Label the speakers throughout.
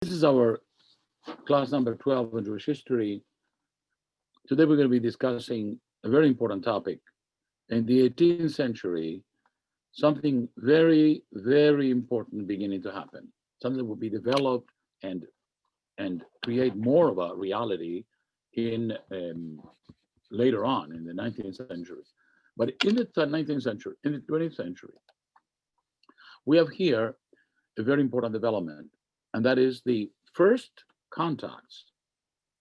Speaker 1: This is our class number 12 in Jewish history. Today we're going to be discussing a very important topic. In the 18th century, something very, very important beginning to happen. Something that will be developed and create more of a reality in later on in the 19th century. But in the 19th century, in the 20th century, we have here a very important development, and that is the first contacts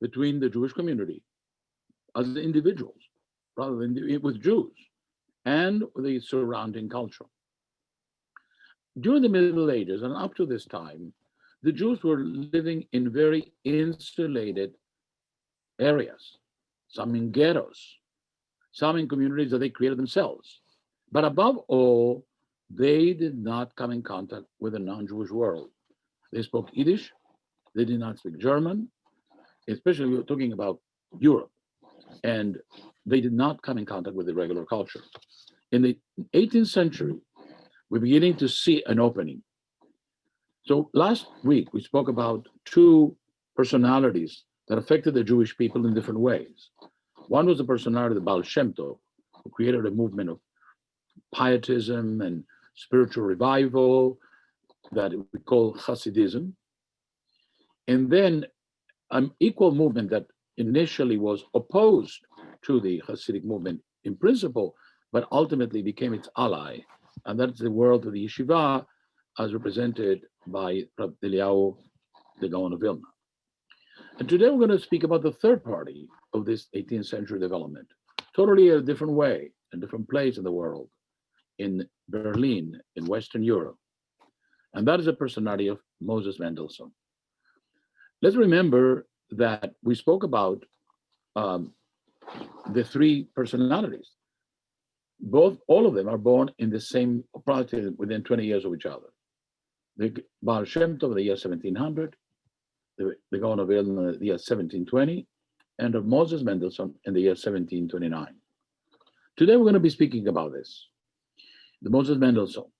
Speaker 1: between the Jewish community as individuals, rather than with Jews, and the surrounding culture. During the Middle Ages and up to this time, the Jews were living in very insulated areas, some in ghettos, some in communities that they created themselves. But above all, they did not come in contact with the non-Jewish world. They spoke Yiddish, they did not speak German, especially we were talking about Europe, and they did not come in contact with the regular culture. In the 18th century, we're beginning to see an opening. So last week, we spoke about two personalities that affected the Jewish people in different ways. One was the personality of Baal Shem Tov, who created a movement of pietism and spiritual revival that we call Hasidism. And then an equal movement that initially was opposed to the Hasidic movement in principle, but ultimately became its ally. And that's the world of the yeshiva as represented by Rab Eliyahu, the Gaon of Vilna. And today we're going to speak about the third party of this 18th century development, totally a different way, a different place in the world, in Berlin, in Western Europe. And that is the personality of Moses Mendelssohn. Let's remember that we spoke about the three personalities. All of them are born in the same, probably within 20 years of each other. The Baal Shem Tov in the year 1700, the Gaon of Vilna in the year 1720, and of Moses Mendelssohn in the year 1729. Today we're going to be speaking about this, the Moses Mendelssohn.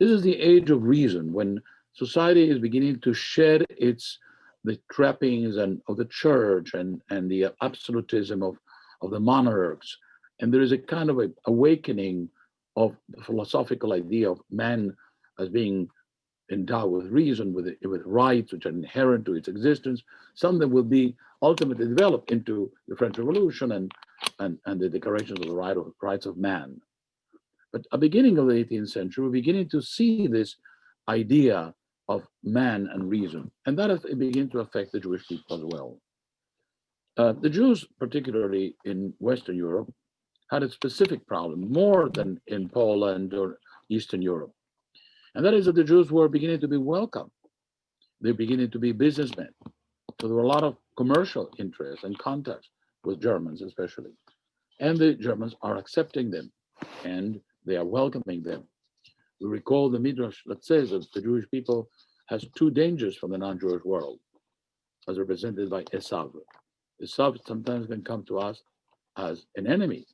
Speaker 1: This is the age of reason, when society is beginning to shed the trappings of the church and the absolutism of the monarchs. And there is a kind of an awakening of the philosophical idea of man as being endowed with reason, with rights which are inherent to its existence, something that will be ultimately developed into the French Revolution and the declarations of the rights of man. But at the beginning of the 18th century, we're beginning to see this idea of man and reason, and that has begun to affect the Jewish people as well. The Jews, particularly in Western Europe, had a specific problem, more than in Poland or Eastern Europe. And that is that the Jews were beginning to be welcome. They're beginning to be businessmen. So there were a lot of commercial interest and contacts with Germans, especially. And the Germans are accepting them and they are welcoming them. We recall the Midrash that says that the Jewish people has two dangers from the non-Jewish world, as represented by Esav. Esav sometimes can come to us as an enemy,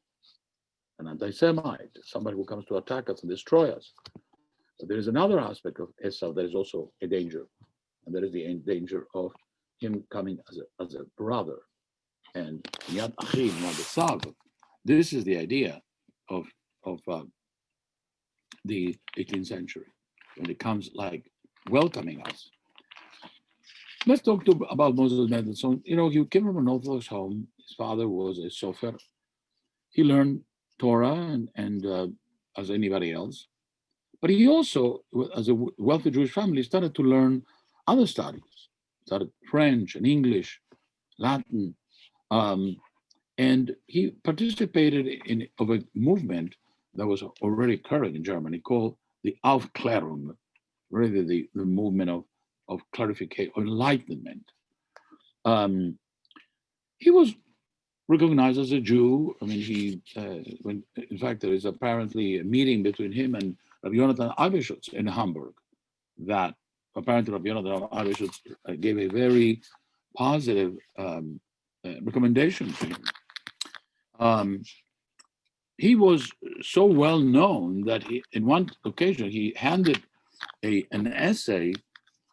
Speaker 1: an anti-Semite, somebody who comes to attack us and destroy us. But there is another aspect of Esav that is also a danger, and that is the danger of him coming as a brother. And Yad Achim, Esav. This is the idea of the 18th century, when it comes like welcoming us. Let's talk about Moses Mendelssohn. You know, he came from an Orthodox home. His father was a sofer. He learned Torah and as anybody else. But he also, as a wealthy Jewish family, started to learn other studies. Started French and English, Latin. And he participated in a movement that was already occurring in Germany called the Aufklärung, really the movement of clarification, enlightenment. He was recognized as a Jew. I mean, in fact, there is apparently a meeting between him and Rabbi Yonatan Eibeshutz in Hamburg that apparently Rabbi Yonatan Eibeshutz gave a very positive recommendation to him. He was so well known that in one occasion he handed an essay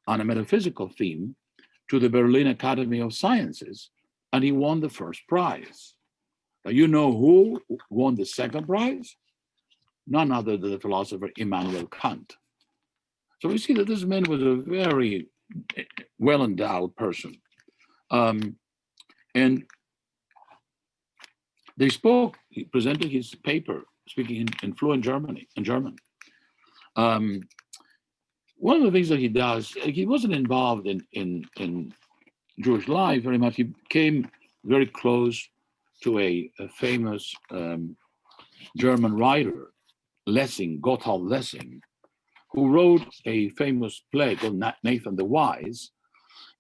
Speaker 1: on a metaphysical theme to the Berlin Academy of Sciences, and he won the first prize. Now, you know who won the second prize? None other than the philosopher Immanuel Kant. So we see that this man was a very well-endowed person. And they spoke, he presented his paper, speaking in fluent German. One of the things that he does, he wasn't involved in Jewish life very much. He came very close to a famous German writer, Lessing, Gotthold Lessing, who wrote a famous play called Nathan the Wise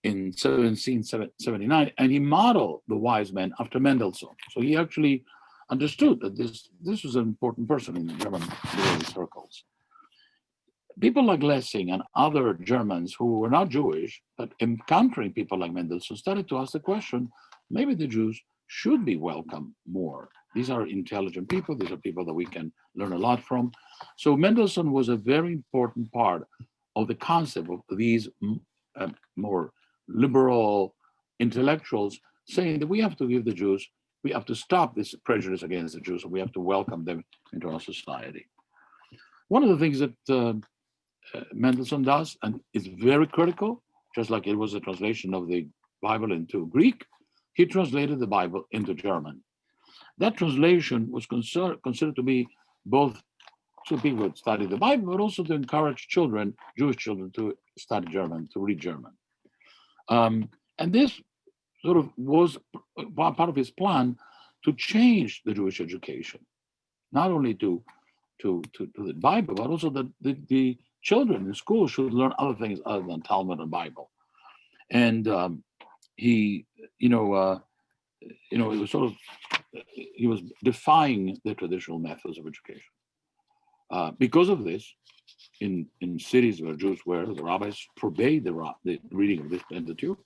Speaker 1: in 1779, and he modeled the wise men after Mendelssohn. So he actually understood that this was an important person in the German literary circles. People like Lessing and other Germans who were not Jewish, but encountering people like Mendelssohn, started to ask the question, maybe the Jews should be welcome more. These are intelligent people. These are people that we can learn a lot from. So Mendelssohn was a very important part of the concept of these more liberal intellectuals saying that we have to give the Jews, we have to stop this prejudice against the Jews, and we have to welcome them into our society. One of the things that Mendelssohn does, and it's very critical, just like it was a translation of the Bible into Greek, he translated the Bible into German. That translation was considered to be both so people would study the Bible, but also to encourage children, Jewish children, to study German, to read German. And this sort of was part of his plan to change the Jewish education, not only to the Bible, but also that the children in school should learn other things other than Talmud and Bible. And he, it was sort of, he was defying the traditional methods of education. Because of this, in cities where Jews were, the rabbis forbade the reading of this Pentateuch.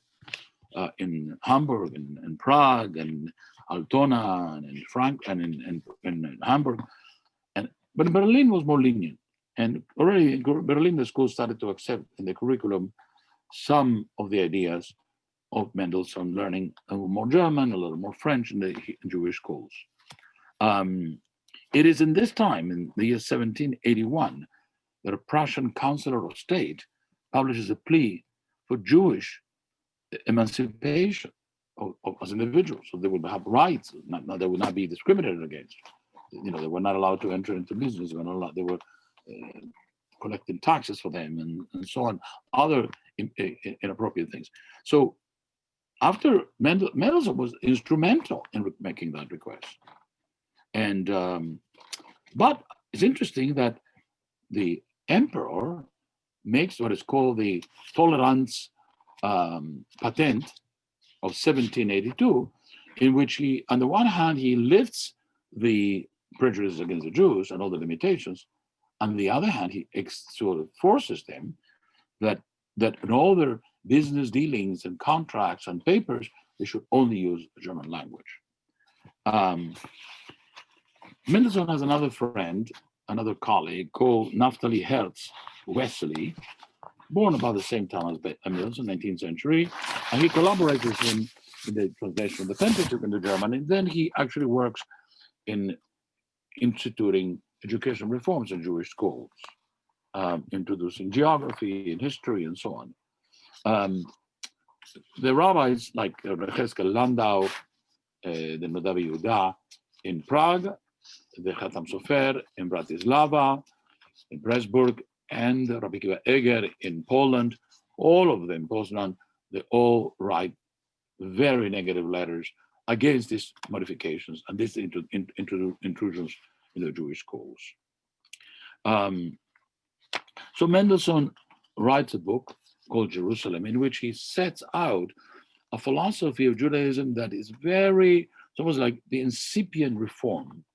Speaker 1: In Hamburg and Prague and Altona and in in Hamburg, but in Berlin was more lenient. And already in Berlin, the schools started to accept in the curriculum some of the ideas of Mendelssohn, learning a little more German, a little more French in the Jewish schools. It is in this time, in the year 1781, that a Prussian Councillor of State publishes a plea for Jewish emancipation as individuals, so they would have rights. They would not be discriminated against. They were not allowed to enter into business. They were collecting taxes for them and so on, other inappropriate things. So after Mendelssohn was instrumental in making that request. And but it's interesting that the emperor makes what is called the Toleranz patent of 1782, in which he, on the one hand, he lifts the prejudices against the Jews and all the limitations. On the other hand, he sort of forces them that in all their business dealings and contracts and papers, they should only use the German language. Mendelssohn has another friend, another colleague called Naphtali Herz Wesley, born about the same time as Mendelssohn, 19th century, and he collaborates with him in the translation of the Pentateuch into German, and then he actually works in instituting education reforms in Jewish schools, introducing geography and history and so on. The rabbis like Yechezkel Landau, the Nodavi Yehuda in Prague, the Chatam Sofer in Bratislava, in Pressburg, and Rabbi Kiva Eger in Poland, all of them, Poznan, they all write very negative letters against these modifications and these intrusions in the Jewish schools. So Mendelssohn writes a book called Jerusalem, in which he sets out a philosophy of Judaism that is very, it's almost like the incipient reform,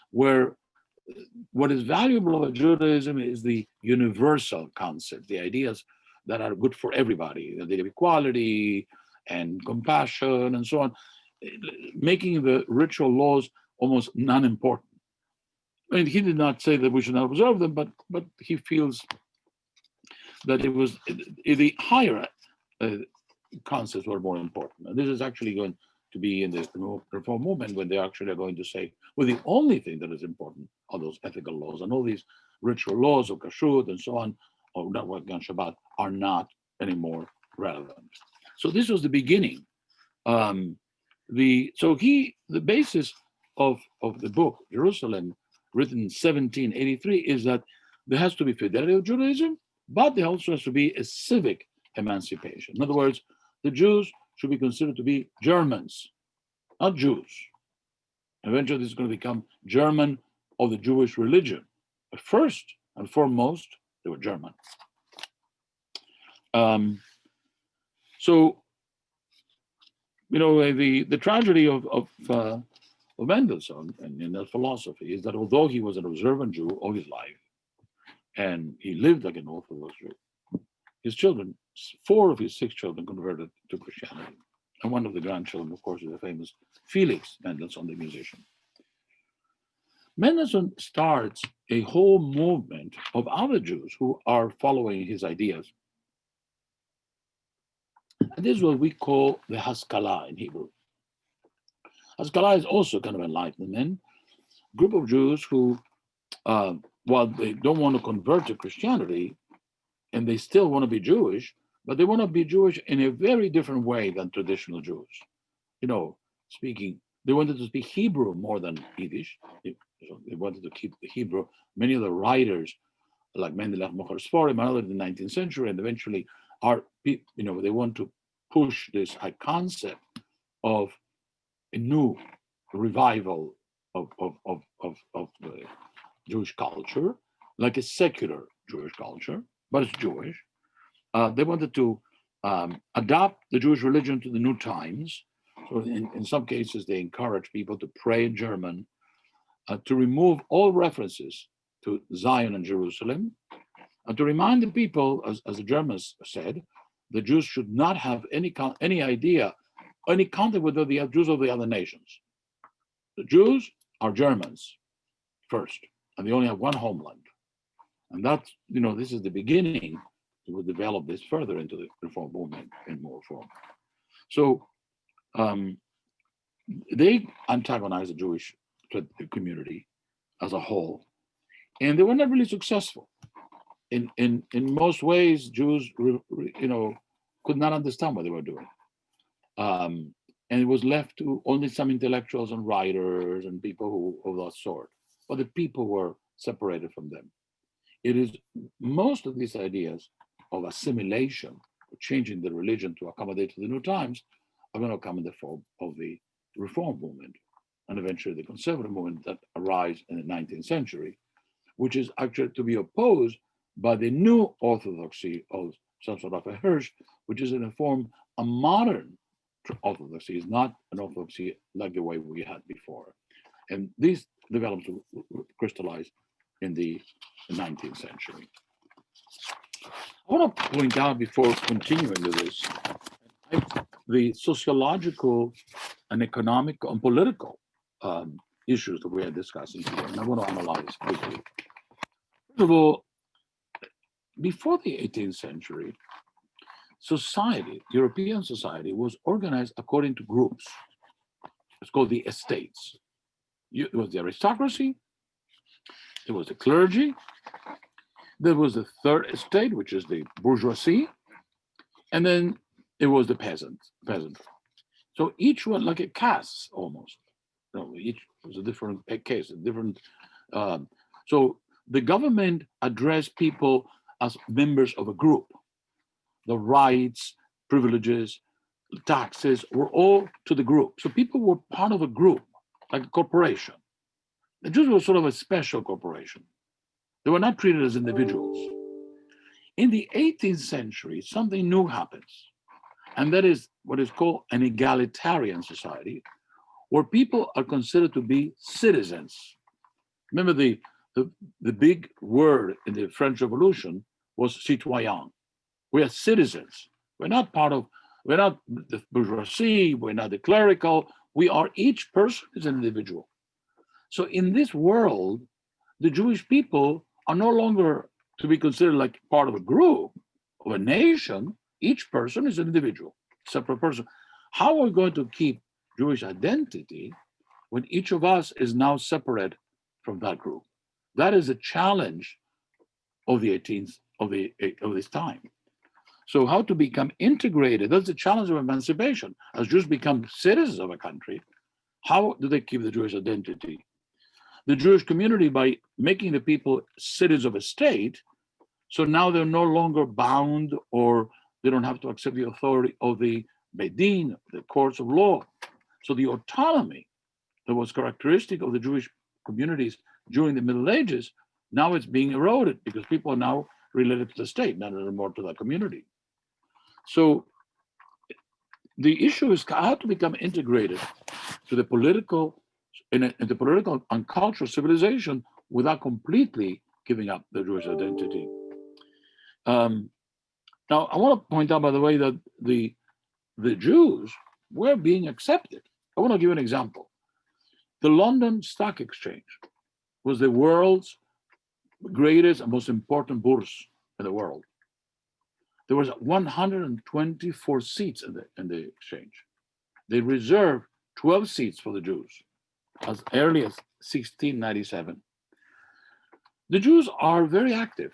Speaker 1: where what is valuable about Judaism is the universal concept, the ideas that are good for everybody, the idea of equality and compassion and so on, making the ritual laws almost non-important. I mean, he did not say that we should not observe them, but he feels that it was the higher uh, concepts were more important. And this is actually going to be in the reform movement when they actually are going to say, well, the only thing that is important are those ethical laws, and all these ritual laws of kashrut and so on, or not working on Shabbat, are not anymore relevant. So this was the beginning. The basis of the book Jerusalem, written in 1783, is that there has to be fidelity of Judaism, but there also has to be a civic emancipation. In other words, the Jews should be considered to be Germans, not Jews. Eventually, this is going to become German of the Jewish religion. But first and foremost, they were German. So, you know, the tragedy of Mendelssohn and in that philosophy is that although he was an observant Jew all his life, and he lived like an Orthodox Jew, his children, 4 of his 6 children, converted to Christianity. And one of the grandchildren, of course, is the famous Felix Mendelssohn, the musician. Mendelssohn starts a whole movement of other Jews who are following his ideas. And this is what we call the Haskalah in Hebrew. Haskalah is also kind of enlightenment, group of Jews who, while they don't want to convert to Christianity, and they still want to be Jewish, but they want to be Jewish in a very different way than traditional Jews. You know, they wanted to speak Hebrew more than Yiddish. They wanted to keep the Hebrew. Many of the writers, like Mendelech, Mocher Sforim, and others in the 19th century, and eventually they want to push this concept of a new revival of the Jewish culture, like a secular Jewish culture, but it's Jewish. They wanted to adapt the Jewish religion to the new times. So in some cases, they encourage people to pray in German, to remove all references to Zion and Jerusalem, and to remind the people, as the Germans said, the Jews should not have any idea, any contact with the Jews of the other nations. The Jews are Germans first, and they only have one homeland. And that's, this is the beginning. It will develop this further into the reform movement in more form. So they antagonize the Jewish community as a whole, and they were not really successful. In most ways, Jews, could not understand what they were doing. And it was left to only some intellectuals and writers and people who of that sort. But the people were separated from them. It is most of these ideas of assimilation, changing the religion to accommodate to the new times, are going to come in the form of the reform movement and eventually the conservative movement that arise in the 19th century, which is actually to be opposed by the new orthodoxy of Samson Raphael Hirsch, which is in a form a modern orthodoxy, is not an orthodoxy like the way we had before. And these developed to crystallize in the 19th century. I want to point out before continuing with this, the sociological and economic and political issues that we are discussing here, and I want to analyze quickly. First of all, before the 18th century, society, European society, was organized according to groups. It's called the estates. It was the aristocracy, there was the clergy, there was the third estate, which is the bourgeoisie, and then it was the peasantry. So each one, like a caste almost. Each was a different case, a different. So the government addressed people as members of a group. The rights, privileges, taxes were all to the group. So people were part of a group, like a corporation. The Jews were sort of a special corporation. They were not treated as individuals. In the 18th century, something new happens. And that is what is called an egalitarian society, where people are considered to be citizens. Remember, the big word in the French Revolution was citoyen. We are citizens. We're not the bourgeoisie, we're not the clerical, we are, each person is an individual. So in this world, the Jewish people are no longer to be considered like part of a group. of a nation, each person is an individual, separate person. How are we going to keep Jewish identity when each of us is now separate from that group? That is a challenge of the 18th of this time. So how to become integrated? That's the challenge of emancipation. As Jews become citizens of a country, how do they keep the Jewish identity? The Jewish community, by making the people citizens of a state, so now they're no longer bound, or they don't have to accept the authority of the Bedin, the courts of law. So the autonomy that was characteristic of the Jewish communities during the Middle Ages, now it's being eroded because people are now related to the state, not anymore to the community. So the issue is how to become integrated to the political, in the political and cultural civilization without completely giving up the Jewish identity. Now, I want to point out, by the way, that the Jews were being accepted. I want to give you an example. The London Stock Exchange was the world's greatest and most important bourse in the world. There was 124 seats in the exchange. They reserved 12 seats for the Jews as early as 1697. The Jews are very active,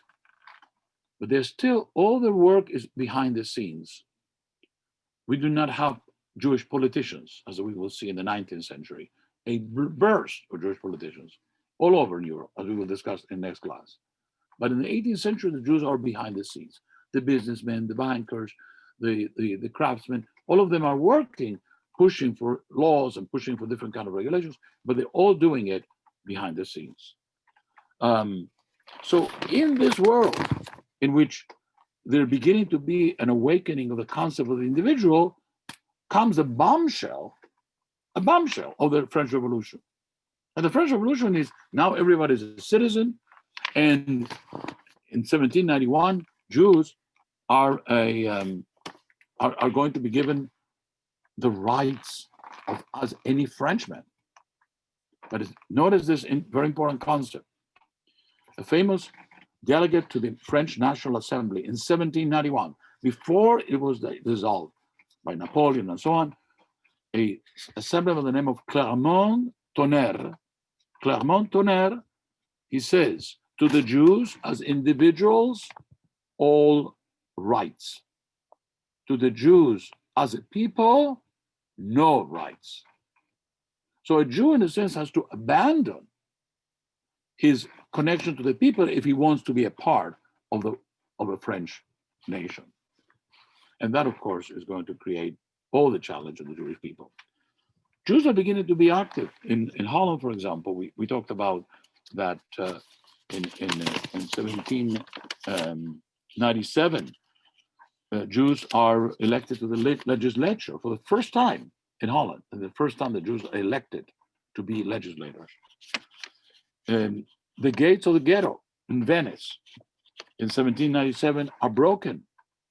Speaker 1: but they're still, all their work is behind the scenes. We do not have Jewish politicians, as we will see in the 19th century, a burst of Jewish politicians all over in Europe, as we will discuss in next class. But in the 18th century, the Jews are behind the scenes. The businessmen, the bankers, the craftsmen, all of them are working, pushing for laws and pushing for different kind of regulations, but they're all doing it behind the scenes. So in this world in which there beginning to be an awakening of the concept of the individual, comes a bombshell of the French Revolution. And the French Revolution is now everybody's a citizen, and in 1791, Jews are going to be given the rights of as any Frenchman. But notice this very important concept. A famous delegate to the French National Assembly in 1791, before it was dissolved by Napoleon and so on, a assembly by the name of Clermont-Tonnerre, he says, to the Jews as individuals, all rights. To the Jews as a people, no rights. So a Jew, in a sense, has to abandon his connection to the people if he wants to be a part of a French nation. And that, of course, is going to create all the challenge of the Jewish people. Jews are beginning to be active. In Holland, for example, we talked about that in 1797, Jews are elected to the legislature for the first time in Holland, and the first time the Jews are elected to be legislators. The gates of the ghetto in Venice in 1797 are broken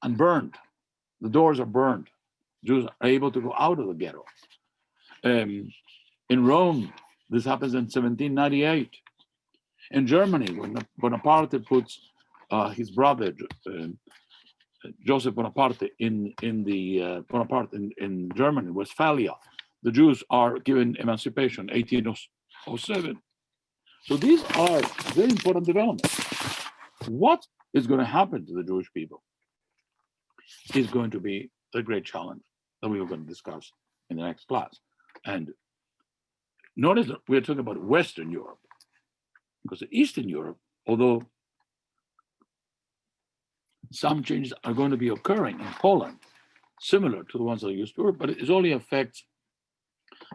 Speaker 1: and burned. The doors are burned. Jews are able to go out of the ghetto. In Rome, this happens in 1798. In Germany, when Bonaparte puts his brother Joseph Bonaparte in Germany, Westphalia, the Jews are given emancipation, 1807. So these are very important developments. What is going to happen to the Jewish people is going to be the great challenge that we are going to discuss in the next class. And notice that we're talking about Western Europe, because in Eastern Europe, although some changes are going to be occurring in Poland, similar to the ones that are used to Europe, but it only affects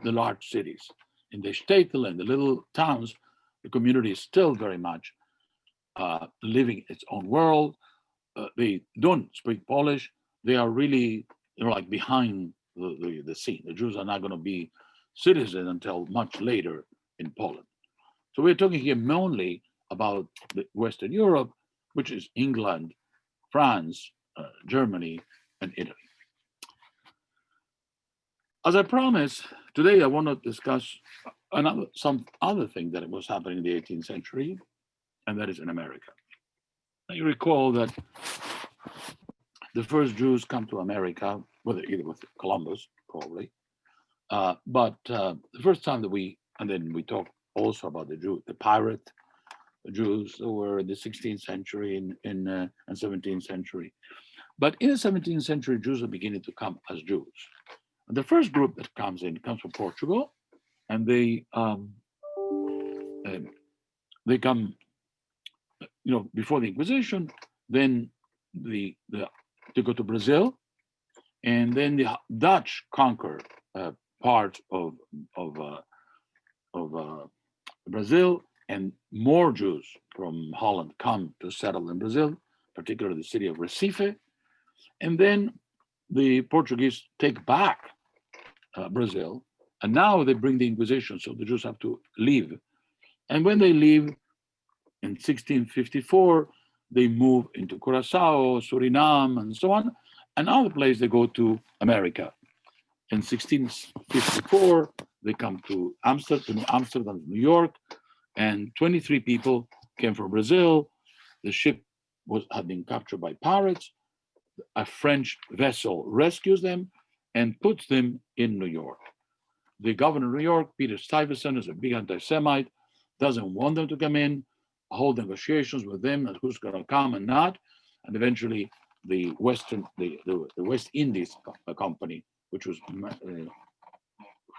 Speaker 1: the large cities. In the shtetl and the little towns, the community is still very much living its own world. They don't speak Polish. They are really, like behind the scene. The Jews are not going to be citizens until much later in Poland. So we're talking here mainly about Western Europe, which is England, France, Germany, and Italy. As I promised, today I want to discuss some other thing that was happening in the 18th century, and that is in America. Now you recall that the first Jews come to America, whether either with Columbus, probably, but the first time that and then we talk also about the pirate Jews who were in the 16th century and 17th century. But in the 17th century, Jews are beginning to come as Jews. And the first group that comes from Portugal, and they come, before the Inquisition. Then they go to Brazil, and then the Dutch conquer part of Brazil, and more Jews from Holland come to settle in Brazil, particularly the city of Recife. And then the Portuguese take back Brazil, and now they bring the Inquisition, so the Jews have to leave. And when they leave in 1654, they move into Curacao, Suriname, and so on. And other place they go to America. In 1654, they come to Amsterdam, New York, and 23 people came from Brazil. The ship had been captured by pirates. A French vessel rescues them and puts them in New York. The governor of New York, Peter Stuyvesant, is a big anti-Semite, doesn't want them to come in, hold negotiations with them and who's going to come and not. And eventually the West Indies Company, which was, of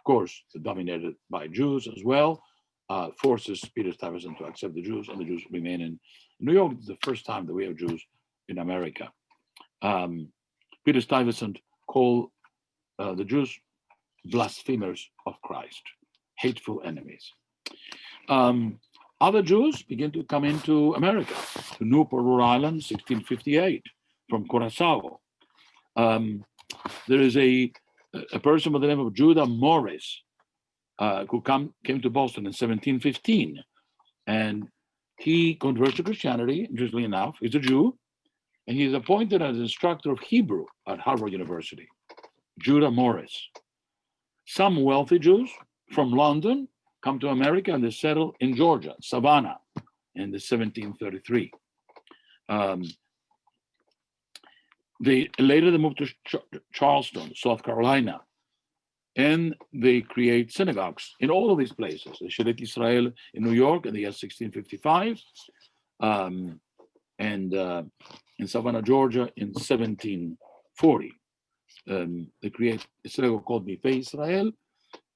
Speaker 1: course, dominated by Jews as well, forces Peter Stuyvesant to accept the Jews, and the Jews remain in New York. It's the first time that we have Jews in America. Peter Stuyvesant called the Jews blasphemers of Christ, hateful enemies. Other Jews begin to come into America, to Newport, Rhode Island, 1658, from Curacao. There is a person by the name of Judah Morris who came to Boston in 1715, and he converts to Christianity, interestingly enough. He's a Jew, and he's appointed as instructor of Hebrew at Harvard University. Judah Morris. Some wealthy Jews from London come to America, and they settle in Georgia, Savannah, in the 1733. Later they move to Charleston, South Carolina, and they create synagogues in all of these places. The Shevet Israel in New York in the year 1655, and in Savannah, Georgia in 1740. They create a synagogue called Mikveh Israel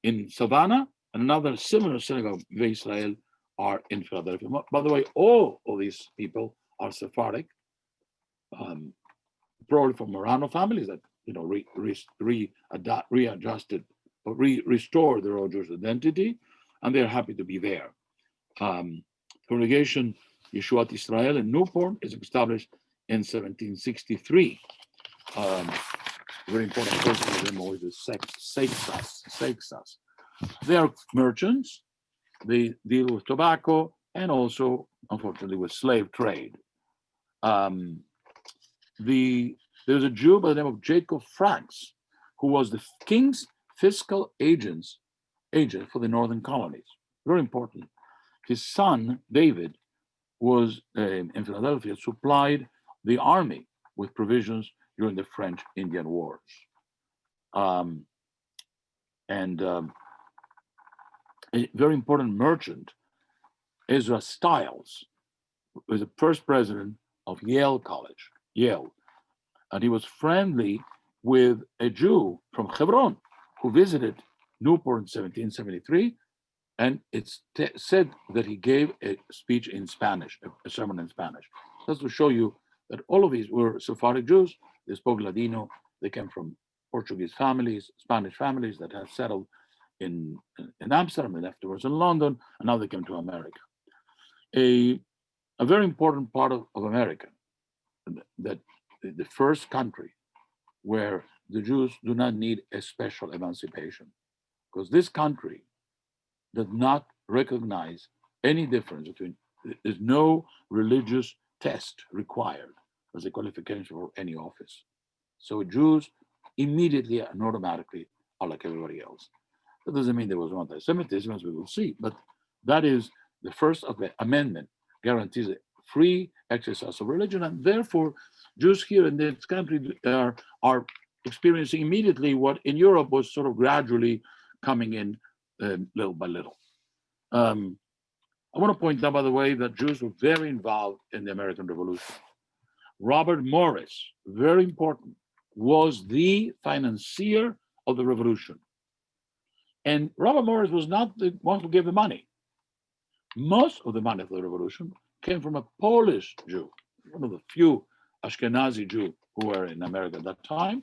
Speaker 1: in Savannah, and another similar synagogue, Mikveh Israel, are in Philadelphia. By the way, all of these people are Sephardic, probably from Marano families that readjusted or restored their own Jewish identity, and they're happy to be there. Congregation Yeshuat Israel in Newport is established in 1763. Very important person of them always is Seixas. They are merchants. They deal with tobacco and also, unfortunately, with slave trade. There's a Jew by the name of Jacob Franks, who was the king's fiscal agent for the northern colonies. Very important. His son, David, was in Philadelphia, supplied the army with provisions during the French-Indian Wars. A very important merchant, Ezra Stiles, was the first president of Yale College, and he was friendly with a Jew from Hebron who visited Newport in 1773, and it's said that he gave a speech in Spanish, a sermon in Spanish. That's to show you that all of these were Sephardic Jews. They spoke Ladino. They came from Portuguese families, Spanish families that had settled in Amsterdam and afterwards in London, and now they came to America. A very important part of America, that the first country where the Jews do not need a special emancipation, because this country does not recognize any difference between, there's no religious test required as a qualification for any office. So Jews immediately and automatically are like everybody else. That doesn't mean there was no anti-Semitism, as we will see, but that is the first of the amendment guarantees a free exercise of religion, and therefore Jews here in this country are experiencing immediately what in Europe was sort of gradually coming in little by little. I want to point out, by the way, that Jews were very involved in the American Revolution. Robert Morris, very important, was the financier of the revolution. And Robert Morris was not the one who gave the money. Most of the money for the revolution came from a Polish Jew, one of the few Ashkenazi Jews who were in America at that time,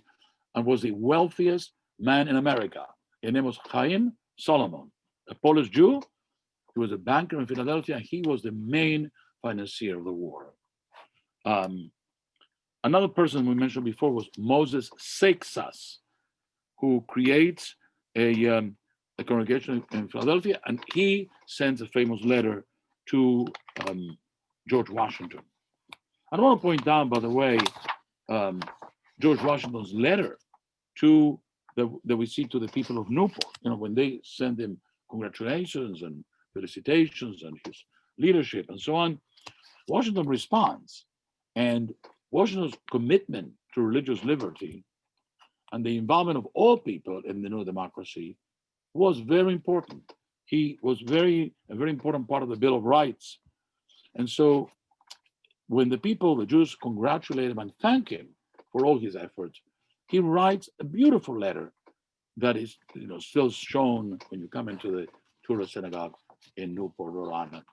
Speaker 1: and was the wealthiest man in America. His name was Chaim Solomon, a Polish Jew. He was a banker in Philadelphia, and he was the main financier of the war. Another person we mentioned before was Moses Seixas, who creates a congregation in Philadelphia, and he sends a famous letter to George Washington. I want to point out, by the way, George Washington's letter that we see to the people of Newport. When they send him congratulations and felicitations and his leadership and so on, Washington responds, and Washington's commitment to religious liberty and the involvement of all people in the new democracy was very important. He was a very important part of the Bill of Rights. And so when the people, the Jews, congratulate him and thank him for all his efforts, he writes a beautiful letter that is still shown when you come into the Torah synagogue in Newport, Rhode Island.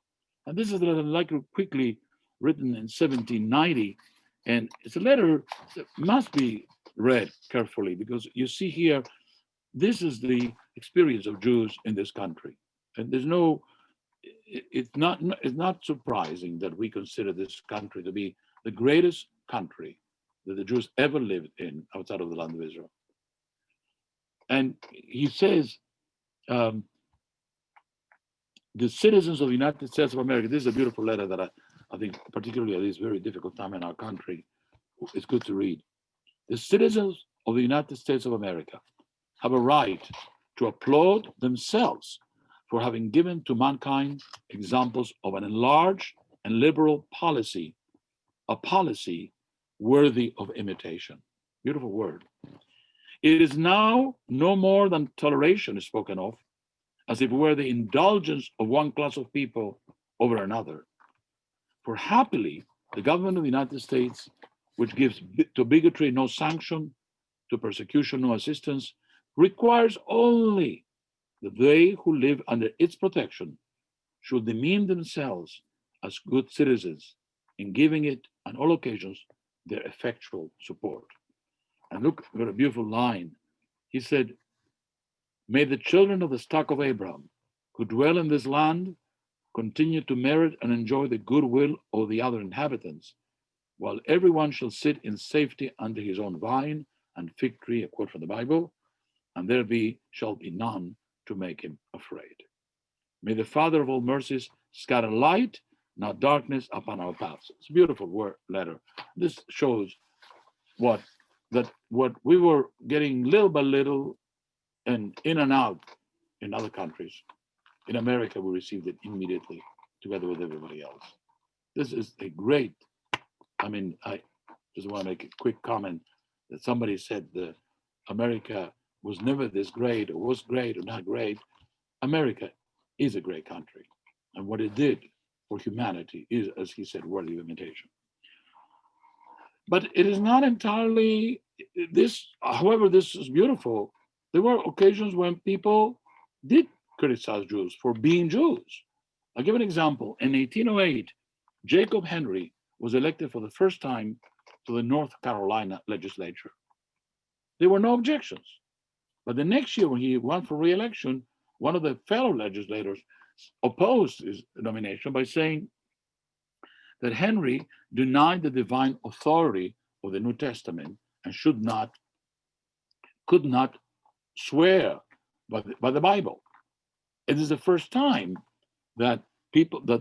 Speaker 1: And this is a letter quickly written in 1790. And it's a letter that must be read carefully, because you see here, this is the experience of Jews in this country. And it's not surprising that we consider this country to be the greatest country that the Jews ever lived in outside of the land of Israel. And he says, the citizens of the United States of America, this is a beautiful letter that I think, particularly at this very difficult time in our country, it's good to read. The citizens of the United States of America have a right to applaud themselves for having given to mankind examples of an enlarged and liberal policy, a policy worthy of imitation. Beautiful word. It is now no more than toleration is spoken of, as if it were the indulgence of one class of people over another. For happily, the government of the United States, which gives to bigotry no sanction, to persecution no assistance, requires only that they who live under its protection should demean themselves as good citizens in giving it on all occasions their effectual support. And look at a beautiful line. He said, may the children of the stock of Abraham who dwell in this land continue to merit and enjoy the goodwill of the other inhabitants, while everyone shall sit in safety under his own vine and fig tree, a quote from the Bible, and there shall be none to make him afraid. May the Father of all mercies scatter light, not darkness, upon our paths. It's a beautiful letter. This shows what we were getting little by little and in and out in other countries. In America, we received it immediately together with everybody else. This is a great, I just want to make a quick comment that somebody said that America was never this great, or was great, or not great. America is a great country. And what it did for humanity is, as he said, worthy of imitation. But it is not entirely this, however, this is beautiful. There were occasions when people did criticize Jews for being Jews. I'll give an example. In 1808, Jacob Henry was elected for the first time to the North Carolina legislature. There were no objections. But the next year, when he won for re-election, one of the fellow legislators opposed his nomination by saying that Henry denied the divine authority of the New Testament and could not swear by the Bible. It is the first time that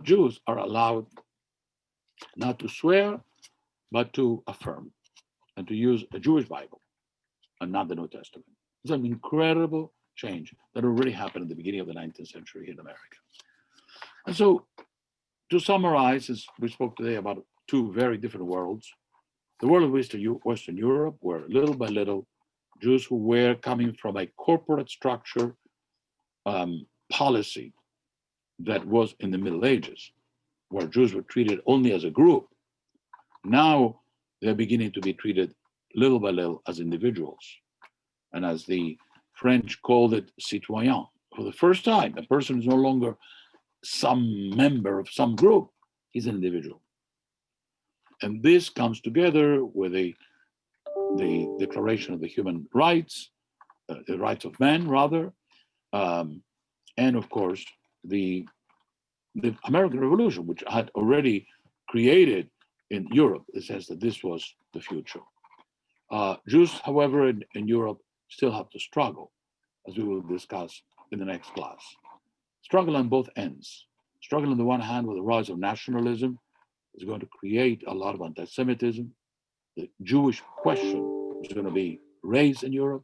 Speaker 1: Jews are allowed not to swear, but to affirm and to use a Jewish Bible and not the New Testament. It's an incredible change that already happened at the beginning of the 19th century in America. And so to summarize, as we spoke today about two very different worlds, the world of Western Europe, where little by little, Jews who were coming from a corporate structure policy that was in the Middle Ages, where Jews were treated only as a group. Now they're beginning to be treated little by little as individuals. And as the French called it, citoyen. For the first time, a person is no longer some member of some group, he's an individual. And this comes together with the Declaration of the Human Rights, the rights of man, rather, and of course, the American Revolution, which had already created in Europe the sense that this was the future. Jews, however, in Europe still have to struggle, as we will discuss in the next class. Struggle on both ends. Struggle on the one hand with the rise of nationalism is going to create a lot of anti-Semitism. The Jewish question is going to be raised in Europe.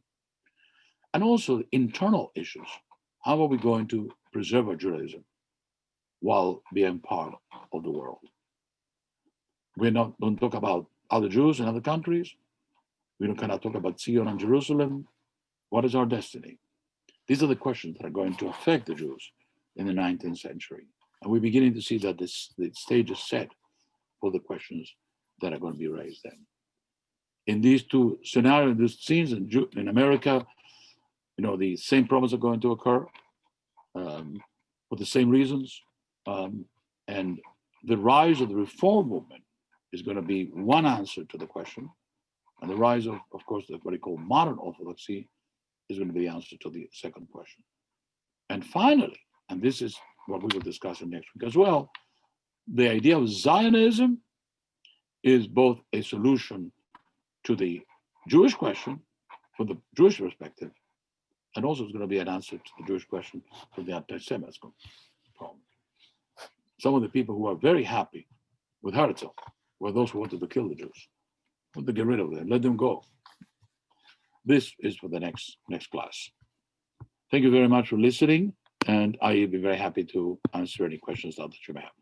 Speaker 1: And also internal issues. How are we going to preserve our Judaism while being part of the world? We don't talk about other Jews in other countries. We cannot talk about Zion and Jerusalem. What is our destiny? These are the questions that are going to affect the Jews in the 19th century. And we're beginning to see that the stage is set for the questions that are going to be raised then. In these two scenarios, these scenes in America, the same problems are going to occur for the same reasons. And the rise of the reform movement is going to be one answer to the question. And the rise of course, what we call modern Orthodoxy is going to be the answer to the second question. And finally, and this is what we will discuss in next week as well, the idea of Zionism is both a solution to the Jewish question from the Jewish perspective, and also it's going to be an answer to the Jewish question from the anti-Semitism problem. Some of the people who are very happy with Herzl were those who wanted to kill the Jews, want to get rid of them, let them go. This is for the next class. Thank you very much for listening, and I will be very happy to answer any questions that you may have.